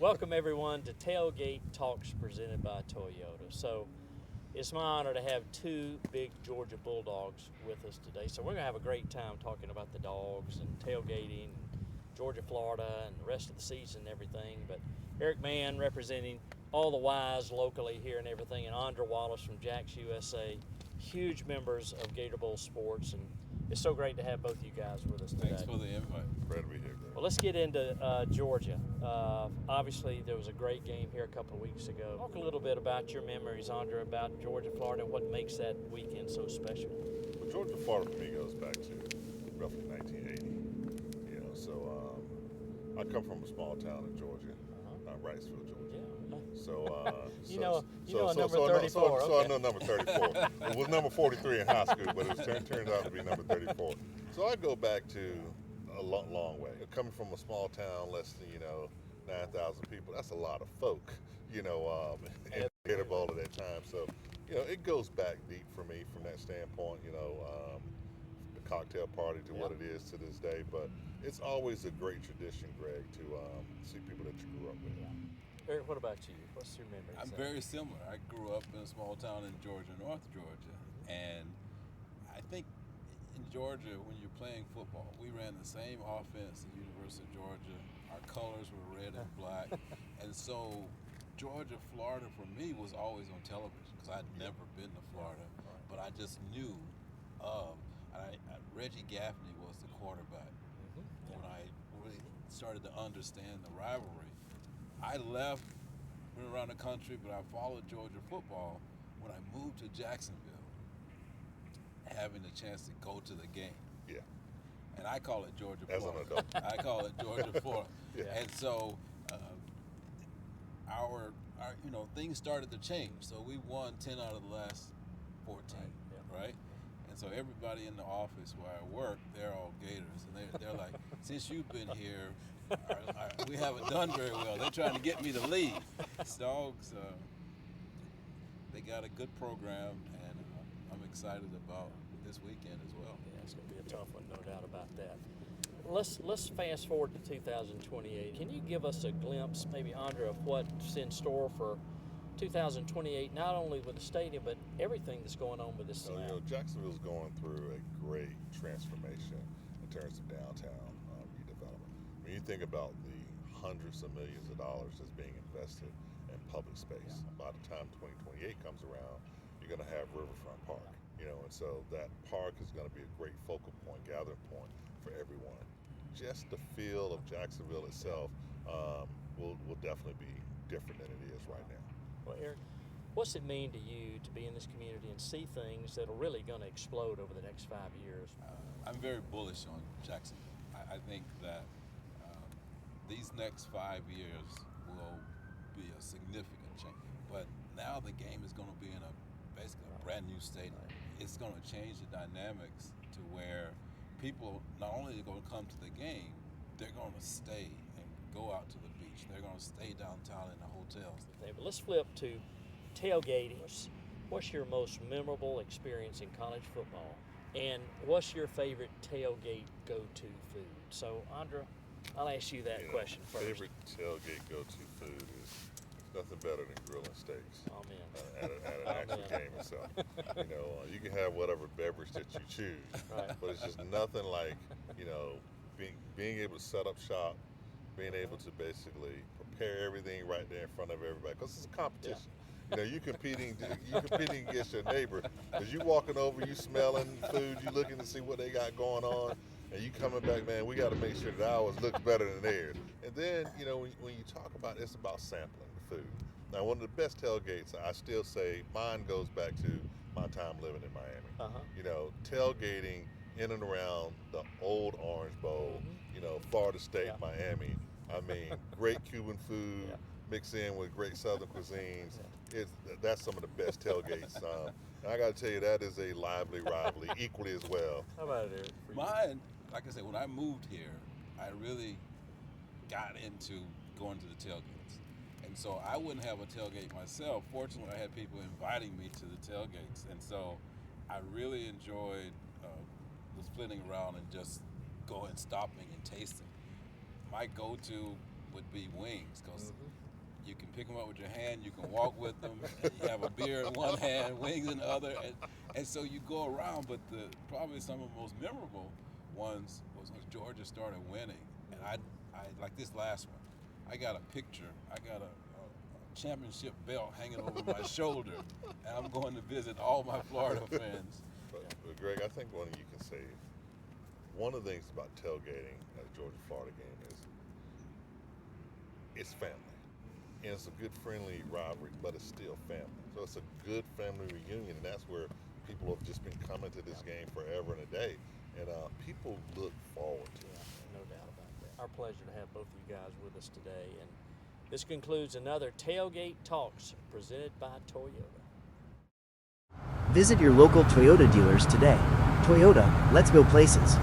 Welcome everyone to Tailgate Talks presented by Toyota. So it's my honor to have two big Georgia Bulldogs with us today. So we're going to have a great time talking about the dogs and tailgating, Georgia, Florida, and the rest of the season and everything. But Eric Mann representing all the Y's locally here and everything, and Aundra Wallace from Jax USA, huge members of Gator Bowl Sports, and it's so great to have both you guys with us today. Thanks for the invite. Glad to be here, Greg. Well, let's get into Georgia. Obviously, there was a great game here a couple of weeks ago. Talk a little bit about your memories, Aundra, about Georgia, Florida, and what makes that weekend so special. Well, Georgia, Florida for me goes back to roughly 1980. So I come from a small town in Georgia, Wrightsville, Georgia. Yeah. So you know number 34. So I know number 34. It was number 43 in high school, but it turned out to be number 34. So I go back to a long way. Coming from a small town, less than 9,000 people. That's a lot of folk, in Gator Bowl at that time. So it goes back deep for me from that standpoint. The cocktail party to what it is to this day, but it's always a great tradition, Greg, to see people that you grew up with. Yeah. Eric, what about you? What's your memory? I'm very similar. I grew up in a small town in Georgia, North Georgia, and I think in Georgia, when you're playing football, we ran the same offense at University of Georgia. Our colors were red and black, and so Georgia, Florida for me was always on television because I'd never been to Florida, but I just knew of. Reggie Gaffney was the quarterback. When I really started to understand the rivalry, I went around the country, but I followed Georgia football when I moved to Jacksonville, having the chance to go to the game. Yeah. And I call it Georgia As Florida. an adult. I call it Georgia Florida. Yeah. And so our things started to change. So we won 10 out of the last 14, right? And so everybody in the office where I work, they're all Gators, and they're like, since you've been here, we haven't done very well. They're trying to get me to leave. Dogs, they got a good program, and I'm excited about this weekend as well. Yeah, it's going to be a tough one, no doubt about that. Let's fast forward to 2028. Can you give us a glimpse, maybe, Aundra, of what's in store for 2028, not only with the stadium, but everything that's going on with this So, Jacksonville's going through a great transformation in terms of downtown redevelopment. When you think about the hundreds of millions of dollars that's being invested in public space, by the time 2028 comes around, you're going to have Riverfront Park, and so that park is going to be a great focal point, gathering point for everyone. Just the feel of Jacksonville itself will definitely be different than it is right now. Well, Eric, what's it mean to you to be in this community and see things that are really going to explode over the next 5 years? I'm very bullish on Jacksonville. I think that these next 5 years will be a significant change. But now the game is going to be in basically a brand new stadium. It's going to change the dynamics to where people not only are going to come to the game, they're going to stay and go out to the beach. They're going to stay downtown in the hotels. But let's flip to tailgating. What's your most memorable experience in college football? And what's your favorite tailgate go-to food? So, Aundra, I'll ask you that question first. Favorite tailgate go-to food is nothing better than grilling steaks. Oh, man. At an actual game itself. You can have whatever beverage that you choose, but it's just nothing like, being able to set up shop, being able to basically prepare everything right there in front of everybody, because it's a competition. You're competing against your neighbor, because you walking over, you smelling food, you looking to see what they got going on, and you coming back, man, we got to make sure that ours looks better than theirs. And then, when you talk about it's about sampling the food. Now, one of the best tailgates, I still say, mine goes back to my time living in Miami. Tailgating in and around the old Orange Bowl, Florida State, Miami. I mean, great Cuban food mixed in with great Southern cuisines. That's some of the best tailgates. And I got to tell you, that is a lively rivalry, equally as well. How about it, Eric? Mine, like I said, when I moved here, I really got into going to the tailgates. And so I wouldn't have a tailgate myself. Fortunately, I had people inviting me to the tailgates. And so I really enjoyed the splitting around and just going, stopping, and tasting. My go-to would be wings, because you can pick them up with your hand, you can walk with them, you have a beer in one hand, wings in the other, and so you go around. But probably some of the most memorable ones was when Georgia started winning, and I like this last one. I got a picture. I got a championship belt hanging over my shoulder, and I'm going to visit all my Florida friends. But Greg, I think one you can say, one of the things about tailgating at a Georgia-Florida game is it's family. And it's a good friendly rivalry, but it's still family. So it's a good family reunion, and that's where people have just been coming to this game forever and a day. And people look forward to it. No doubt about that. Our pleasure to have both of you guys with us today. And this concludes another Tailgate Talks presented by Toyota. Visit your local Toyota dealers today. Toyota, let's go places.